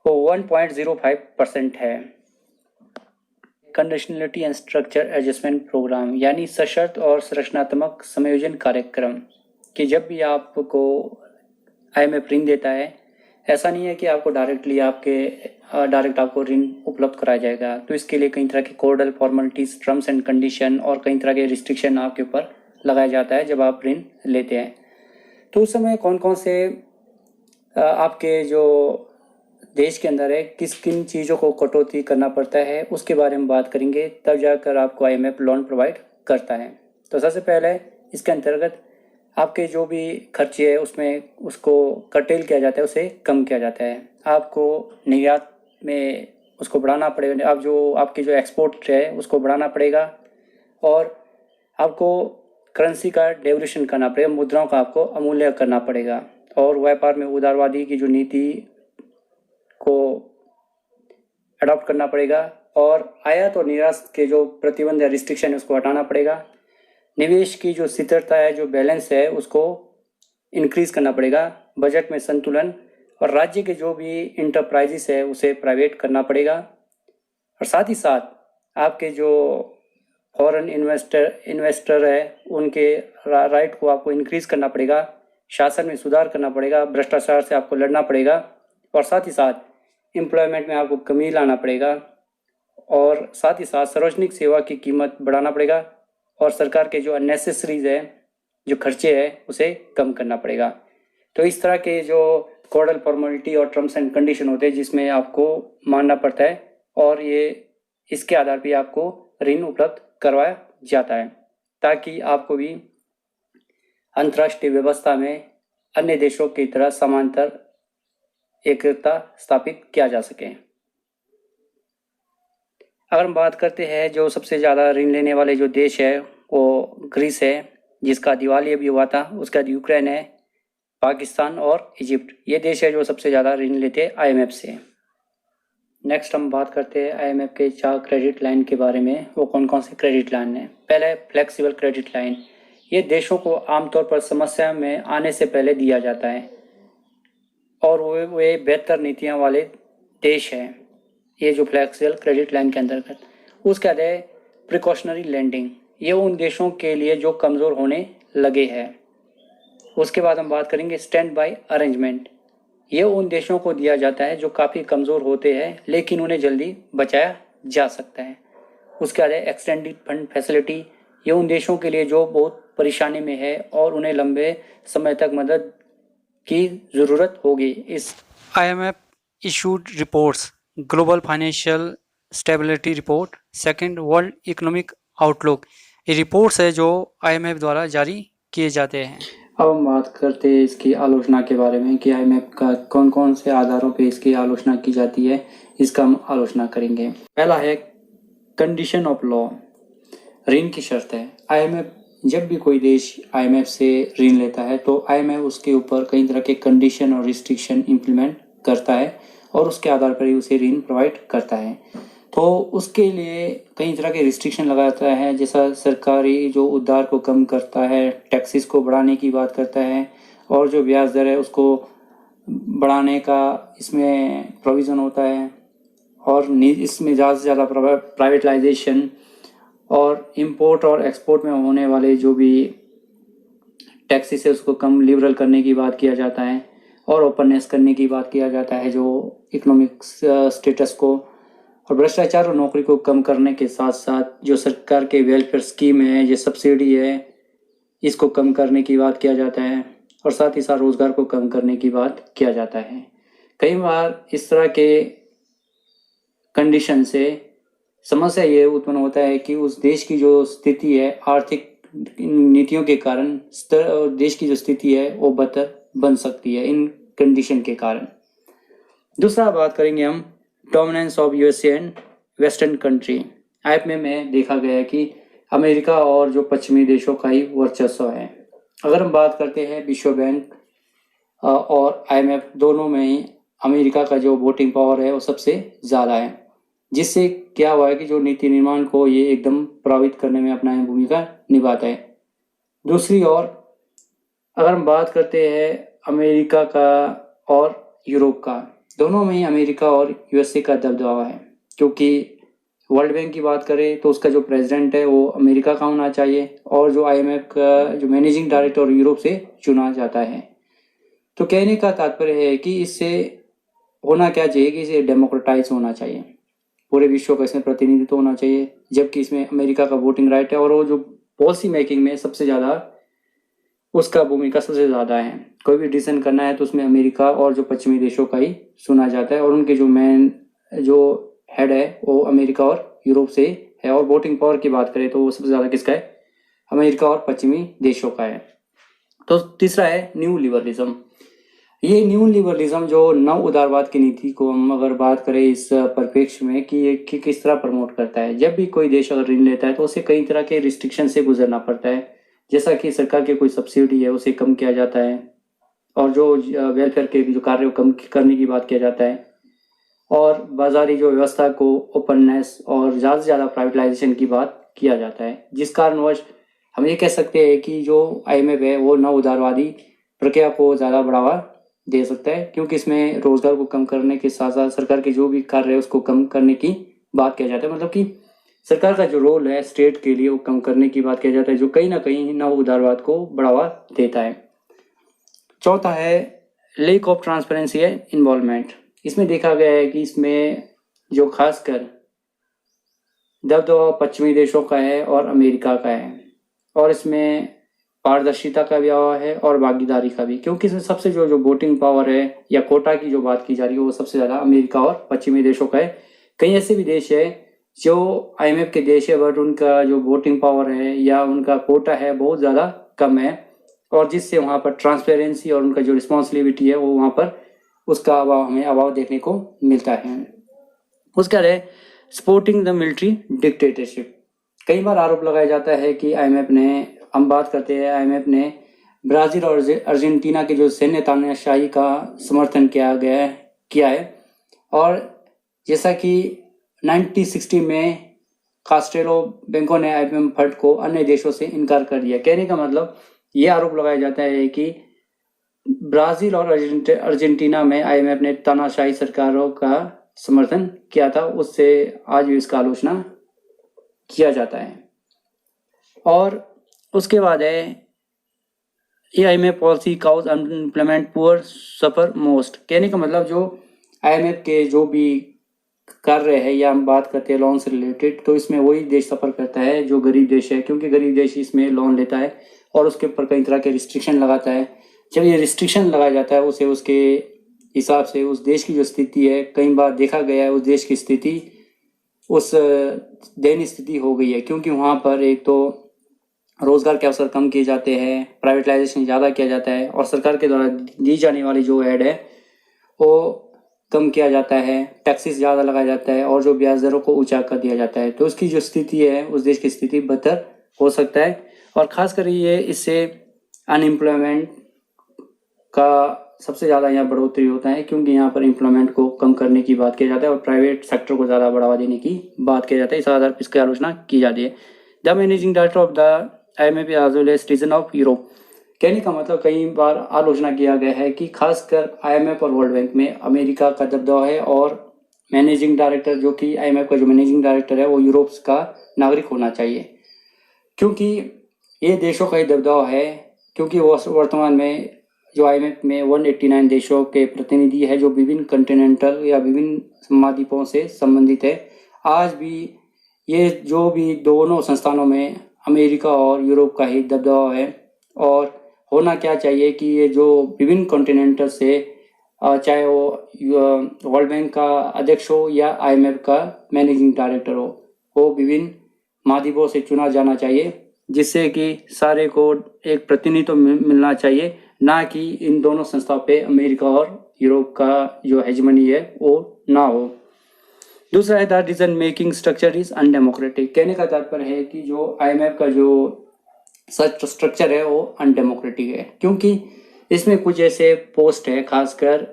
वो 1.05% है। Conditionality and structure adjustment programme, यानी सशर्त और संरचनात्मक समायोजन कार्यक्रम, कि जब भी आपको IMF ऋण देता है, ऐसा नहीं है कि आपको डायरेक्ट आपको ऋण उपलब्ध कराया जाएगा। तो इसके लिए कई तरह के कोडल फॉर्मेलिटीज, टर्म्स एंड कंडीशन और कई तरह के रिस्ट्रिक्शन आपके ऊपर लगाया जाता है जब आप ऋण लेते हैं। तो उस समय कौन कौन से आपके जो देश के अंदर है किस किन चीज़ों को कटौती करना पड़ता है उसके बारे में बात करेंगे, तब जाकर आपको IMF लोन प्रोवाइड करता है। तो सबसे पहले इसके अंतर्गत आपके जो भी खर्चे है उसमें उसको कर्टेल किया जाता है, उसे कम किया जाता है। आपको निर्यात में उसको बढ़ाना पड़ेगा, आप जो आपकी जो एक्सपोर्ट है उसको बढ़ाना पड़ेगा, और आपको करेंसी का डेवल्यूशन करना पड़ेगा, मुद्राओं का आपको अमूल्य करना पड़ेगा, और व्यापार में उदारवादी की जो नीति को अडॉप्ट करना पड़ेगा, और आयात और निर्यात के जो प्रतिबंध या रिस्ट्रिक्शन है उसको हटाना पड़ेगा। निवेश की जो स्थिरता है, जो बैलेंस है, उसको इंक्रीज करना पड़ेगा। बजट में संतुलन, और राज्य के जो भी इंटरप्राइजेस है उसे प्राइवेट करना पड़ेगा। और साथ ही साथ आपके जो फॉरेन इन्वेस्टर है उनके राइट को आपको इंक्रीज करना पड़ेगा। शासन में सुधार करना पड़ेगा, भ्रष्टाचार से आपको लड़ना पड़ेगा, और साथ ही साथ एम्प्लॉयमेंट में आपको कमी लाना पड़ेगा, और साथ ही साथ सार्वजनिक सेवा की कीमत बढ़ाना पड़ेगा, और सरकार के जो अननेसेसरीज है, जो खर्चे हैं, उसे कम करना पड़ेगा। तो इस तरह के जो कोडल फॉर्मेलिटी और टर्म्स एंड कंडीशन होते हैं जिसमें आपको मानना पड़ता है, और ये इसके आधार पर आपको ऋण उपलब्ध करवाया जाता है, ताकि आपको भी अंतर्राष्ट्रीय व्यवस्था में अन्य देशों की तरह समांतर एकता स्थापित किया जा सके। अगर हम बात करते हैं जो सबसे ज़्यादा ऋण लेने वाले जो देश है वो ग्रीस है, जिसका दिवालिया भी हुआ था। उसका यूक्रेन है, पाकिस्तान और इजिप्ट, ये देश है जो सबसे ज़्यादा ऋण लेते हैं IMF से। नेक्स्ट हम बात करते हैं आईएमएफ के 4 क्रेडिट लाइन के बारे में। वो कौन कौन से क्रेडिट लाइन हैं? पहला है फ्लेक्सिबल क्रेडिट लाइन। ये देशों को आमतौर पर समस्या में आने से पहले दिया जाता है और वे बेहतर नीतियां वाले देश हैं, ये जो फ्लेक्सिबल क्रेडिट लाइन के अंतर्गत। उसके बाद है प्रिकॉशनरी लेंडिंग। ये उन देशों के लिए जो कमज़ोर होने लगे हैं। उसके बाद हम बात करेंगे स्टैंड बाय अरेंजमेंट। ये उन देशों को दिया जाता है जो काफ़ी कमज़ोर होते हैं लेकिन उन्हें जल्दी बचाया जा सकता है। उसके बाद है एक्सटेंडेड फंड फैसिलिटी। ये उन देशों के लिए जो बहुत परेशानी में है और उन्हें लंबे समय तक मदद की ज़रूरत होगी। इस IMF issued reports, Global Financial Stability Report, second world economic outlook. ये रिपोर्ट्स है जो IMF द्वारा जारी किए जाते हैं। अब हम बात करते हैं इसकी आलोचना के बारे में कि आईएमएफ का कौन कौन से आधारों पे इसकी आलोचना की जाती है, इसका हम आलोचना करेंगे। पहला है कंडीशन ऑफ लॉ। ऋण की शर्त है। आईएमएफ जब भी कोई देश आईएमएफ से ऋण लेता है तो आईएमएफ उसके ऊपर कई तरह के कंडीशन और रिस्ट्रिक्शन इम्प्लीमेंट करता है और उसके आधार पर ही उसे ऋण प्रोवाइड करता है। तो उसके लिए कई तरह के रिस्ट्रिक्शन लगाता है, जैसा सरकारी जो उधार को कम करता है, टैक्सेस को बढ़ाने की बात करता है और जो ब्याज दर है उसको बढ़ाने का इसमें प्रोविज़न होता है और इसमें ज़्यादा से ज़्यादा प्राइवेटाइजेशन और इंपोर्ट और एक्सपोर्ट में होने वाले जो भी टैक्सेस है उसको कम लिबरल करने की बात किया जाता है और ओपननेस करने की बात किया जाता है जो इकोनॉमिक स्टेटस को, और भ्रष्टाचार और नौकरी को कम करने के साथ साथ जो सरकार के वेलफेयर स्कीम है, ये सब्सिडी है, इसको कम करने की बात किया जाता है और साथ ही साथ रोजगार को कम करने की बात किया जाता है। कई बार इस तरह के कंडीशन से समस्या ये उत्पन्न होता है कि उस देश की जो स्थिति है आर्थिक नीतियों के कारण देश की जो स्थिति है वो बेहतर बन सकती है इन कंडीशन के कारण। दूसरा बात करेंगे हम dominance of USA and western country. IMF में देखा गया है कि अमेरिका और जो पश्चिमी देशों का ही वर्चस्व है। अगर हम बात करते हैं विश्व बैंक और आईएमएफ दोनों में ही अमेरिका का जो वोटिंग पावर है वो सबसे ज़्यादा है, जिससे क्या हुआ है कि जो नीति निर्माण को ये एकदम प्रभावित करने में अपना भूमिका निभाता है। दूसरी ओर अगर हम बात करते हैं अमेरिका का और यूरोप का, दोनों में ही अमेरिका और यूएसए का दबदबा है, क्योंकि वर्ल्ड बैंक की बात करें तो उसका जो प्रेसिडेंट है वो अमेरिका का होना चाहिए और जो आईएमएफ का जो मैनेजिंग डायरेक्टर यूरोप से चुना जाता है। तो कहने का तात्पर्य है कि इससे होना क्या चाहिए कि इसे डेमोक्रेटाइज होना चाहिए, पूरे विश्व का इसमें प्रतिनिधित्व होना चाहिए, जबकि इसमें अमेरिका का वोटिंग राइट है और वो जो पॉलिसी मेकिंग में सबसे ज़्यादा उसका भूमिका सबसे ज़्यादा है। कोई भी डिसीजन करना है तो उसमें अमेरिका और जो पश्चिमी देशों का ही सुना जाता है और उनके जो मेन जो हेड है वो अमेरिका और यूरोप से है। और वोटिंग पावर की बात करें तो वो सबसे ज़्यादा किसका है? अमेरिका और पश्चिमी देशों का है। तो तीसरा है न्यू लिबरलिज्म। ये न्यू लिबरलिज्म जो नव उदारवाद की नीति को हम अगर बात करें इस परिप्रेक्ष्य में कि ये किस तरह प्रमोट करता है। जब भी कोई देश अगर ऋण लेता है तो उसे कई तरह के रिस्ट्रिक्शन से गुजरना पड़ता है, जैसा कि सरकार के कोई सब्सिडी है उसे कम किया जाता है और जो वेलफेयर के जो कार्य कम करने की बात किया जाता है और बाजारी जो व्यवस्था को ओपननेस और ज़्यादा से ज़्यादा प्राइवेटाइजेशन की बात किया जाता है, जिस कारणवश हम ये कह सकते हैं कि जो आईएमएफ है वो नव उदारवादी प्रक्रिया को ज़्यादा बढ़ावा दे सकता है, क्योंकि इसमें रोजगार को कम करने के साथ साथ सरकार के जो भी कार्य है उसको कम करने की बात किया जाता है। मतलब कि सरकार का जो रोल है स्टेट के लिए वो कम करने की बात किया जाता है, जो कहीं ना कहीं नव उदारवाद को बढ़ावा देता है। चौथा है लेक ऑफ ट्रांसपेरेंसी है इन्वॉल्वमेंट। इसमें देखा गया है कि इसमें जो खासकर दबदबा पश्चिमी देशों का है और अमेरिका का है और इसमें पारदर्शिता का भी अभाव है और भागीदारी का भी, क्योंकि इसमें सबसे जो वोटिंग पावर है या कोटा की जो बात की जा रही है वो सबसे ज़्यादा अमेरिका और पश्चिमी देशों का है। कई ऐसे भी देश है जो आईएमएफ के देश है बट उनका जो वोटिंग पावर है या उनका कोटा है बहुत ज़्यादा कम है और जिससे वहाँ पर ट्रांसपेरेंसी और उनका जो रिस्पॉन्सिबिलिटी है वो वहाँ पर उसका हमें अभाव देखने को मिलता है। उसका है सपोर्टिंग द मिलिट्री डिक्टेटरशिप। कई बार आरोप लगाया जाता है कि आईएमएफ ने, हम बात करते हैं आईएमएफ ने ब्राज़ील और अर्जेंटीना के जो सैन्य तानाशाही का समर्थन किया है और जैसा कि 1960 में कास्टेलो बैंकों ने IMF फंड को अन्य देशों से इनकार कर दिया। कहने का मतलब ये आरोप लगाया जाता है कि ब्राजील और अर्जेंटीना में IMF ने तानाशाही सरकारों का समर्थन किया था, उससे आज भी इसका आलोचना किया जाता है। और उसके बाद है IMF पॉलिसी काउज अनइम्प्लीमेंट पुअर सफर मोस्ट। कहने का मतलब जो IMF के जो भी कार्य है या हम बात करते हैं लोन से रिलेटेड, तो इसमें वही देश सफर करता है जो गरीब देश है, क्योंकि गरीब देश इसमें लोन लेता है और उसके ऊपर कई तरह के रिस्ट्रिक्शन लगाता है। जब ये रिस्ट्रिक्शन लगाया जाता है उसे उसके हिसाब से उस देश की जो स्थिति है, कई बार देखा गया है उस देश की स्थिति उस दयनीय स्थिति हो गई है, क्योंकि वहाँ पर एक तो रोजगार के अवसर कम किए जाते हैं, प्राइवेटाइजेशन ज़्यादा किया जाता है और सरकार के द्वारा दी जाने वाली जो एड है वो कम किया जाता है, टैक्सेस ज़्यादा लगाया जाता है और जो ब्याज दरों को ऊंचा कर दिया जाता है। तो उसकी जो स्थिति है उस देश की स्थिति बदतर हो सकता है और ख़ासकर ये इससे अनएम्प्लॉयमेंट का सबसे ज़्यादा यहाँ बढ़ोतरी होता है, क्योंकि यहाँ पर एम्प्लॉयमेंट को कम करने की बात की जाता है और प्राइवेट सेक्टर को ज़्यादा बढ़ावा देने की बात की जाता है। इस आधार पर इसकी आलोचना की जाती है। The managing director of the IMF as well as citizen of Europe. कहने का मतलब कई बार आलोचना किया गया है कि खासकर IMF और वर्ल्ड बैंक में अमेरिका का दबदबा है और मैनेजिंग डायरेक्टर जो कि IMF का जो मैनेजिंग डायरेक्टर है वो यूरोप का नागरिक होना चाहिए, क्योंकि ये देशों का ही दबदबा है, क्योंकि वो वर्तमान में जो IMF में 189 देशों के प्रतिनिधि है जो विभिन्न कॉन्टिनेंटल या विभिन्न महाद्वीपों से संबंधित है। आज भी ये जो भी दोनों संस्थानों में अमेरिका और यूरोप का ही दबदबा है और होना क्या चाहिए कि ये जो विभिन्न कॉन्टिनेंटल से चाहे वो वर्ल्ड बैंक का अध्यक्ष हो या IMF का मैनेजिंग डायरेक्टर हो, वो विभिन्न महाद्वीपों से चुना जाना चाहिए, जिससे कि सारे को एक प्रतिनिधित्व मिलना चाहिए, ना कि इन दोनों संस्थाओं पे अमेरिका और यूरोप का जो हेजमनी है वो ना हो। दूसरा है the decision making structure is undemocratic. कहने का तात्पर्य है कि जो IMF का जो सच स्ट्रक्चर है वो अनडेमोक्रेटिक है, क्योंकि इसमें कुछ ऐसे पोस्ट है खासकर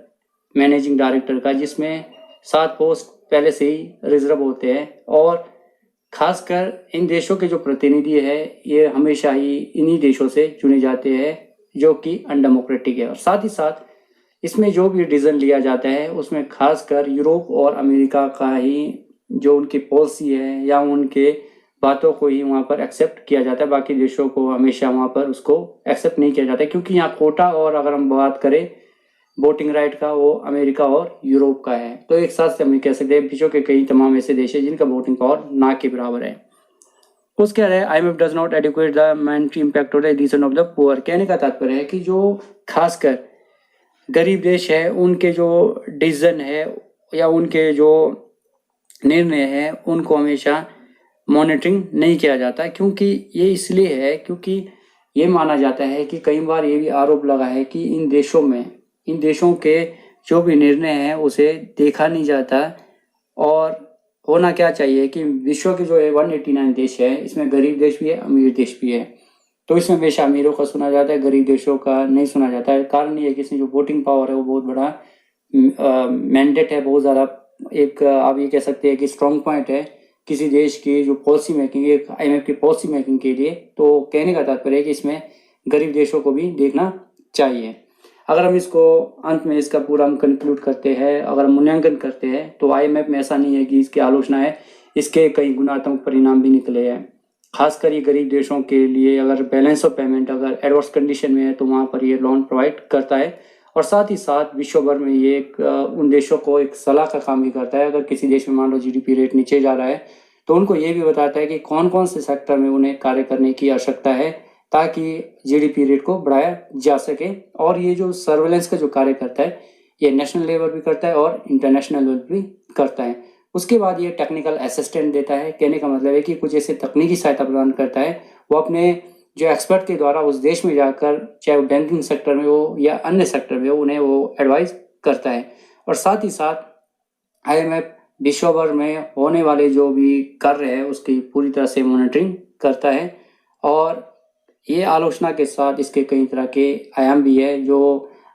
मैनेजिंग डायरेक्टर का जिसमें 7 पोस्ट पहले से ही रिजर्व होते हैं और खासकर इन देशों के जो प्रतिनिधि है ये हमेशा ही इन्हीं देशों से चुने जाते हैं जो कि अनडेमोक्रेटिक है। और साथ ही साथ इसमें जो भी डिसीजन लिया जाता है उसमें खासकर यूरोप और अमेरिका का ही जो उनकी पॉलिसी है या उनके बातों को ही वहाँ पर एक्सेप्ट किया जाता है, बाकी देशों को हमेशा वहाँ पर उसको एक्सेप्ट नहीं किया जाता है, क्योंकि यहाँ कोटा और अगर हम बात करें वोटिंग राइट का वो अमेरिका और यूरोप का है। तो एक साथ से हम कह सकते हैं विश्व के कई तमाम ऐसे देश हैं जिनका वोटिंग पावर ना के बराबर है। उसके है IMF does not adequate the monetary impact of the addition of the poor. कहने का तात्पर्य है कि जो खासकर गरीब देश है उनके जो डिसीजन है या उनके जो निर्णय है उनको हमेशा मॉनिटरिंग नहीं किया जाता, क्योंकि ये इसलिए है क्योंकि ये माना जाता है कि कई बार ये भी आरोप लगा है कि इन देशों के जो भी निर्णय है उसे देखा नहीं जाता। और होना क्या चाहिए कि विश्व के जो 189 देश है इसमें गरीब देश भी है अमीर देश भी है, तो इसमें हमेशा अमीरों का सुना जाता है, गरीब देशों का नहीं सुना जाता है। कारण ये है कि इसमें जो वोटिंग पावर है वो बहुत बड़ा मैंडेट है, बहुत ज़्यादा एक आप ये कह सकते हैं कि स्ट्रॉन्ग पॉइंट है किसी देश की जो पॉलिसी मेकिंग एक IMF की पॉलिसी मेकिंग के लिए। तो कहने का तात्पर्य है कि इसमें गरीब देशों को भी देखना चाहिए। अगर हम इसको अंत में इसका पूरा हम कंक्लूड करते हैं, अगर हम मूल्यांकन करते हैं, तो IMF में ऐसा नहीं है कि इसकी आलोचना है, इसके कई गुणात्मक परिणाम भी निकले हैं। खासकर ये गरीब देशों के लिए अगर बैलेंस ऑफ पेमेंट अगर एडवर्स कंडीशन में है तो वहाँ पर ये लोन प्रोवाइड करता है और साथ ही साथ विश्व भर में ये एक उन देशों को एक सलाह का काम भी करता है। अगर किसी देश में मान लो GDP रेट नीचे जा रहा है तो उनको ये भी बताता है कि कौन कौन से सेक्टर में उन्हें कार्य करने की आवश्यकता है ताकि GDP रेट को बढ़ाया जा सके। और ये जो सर्वेलेंस का जो कार्य करता है ये नेशनल लेवल भी करता है और इंटरनेशनल लेवल भी करता है। उसके बाद ये टेक्निकल असिस्टेंट देता है। कहने का मतलब है कि कुछ ऐसे तकनीकी सहायता प्रदान करता है, वो अपने जो एक्सपर्ट के द्वारा उस देश में जाकर चाहे वो बैंकिंग सेक्टर में हो या अन्य सेक्टर में हो उन्हें वो एडवाइस करता है। और साथ ही साथ IMF विश्व भर में होने वाले जो भी कार्य है उसकी पूरी तरह से मॉनिटरिंग करता है और ये आलोचना के साथ इसके कई तरह के आयाम भी है जो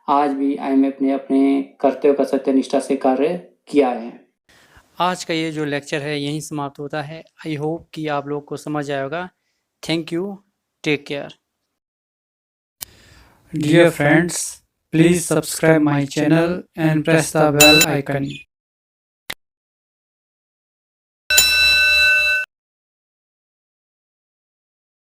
आज भी IMF ने अपने कर्तव्य का सत्यनिष्ठा से कार्य किया है। आज का ये जो लेक्चर है यहीं समाप्त होता है। आई होप कि आप लोग को समझ आया होगा। Thank you, take care. Dear friends, please subscribe my channel and press the bell icon.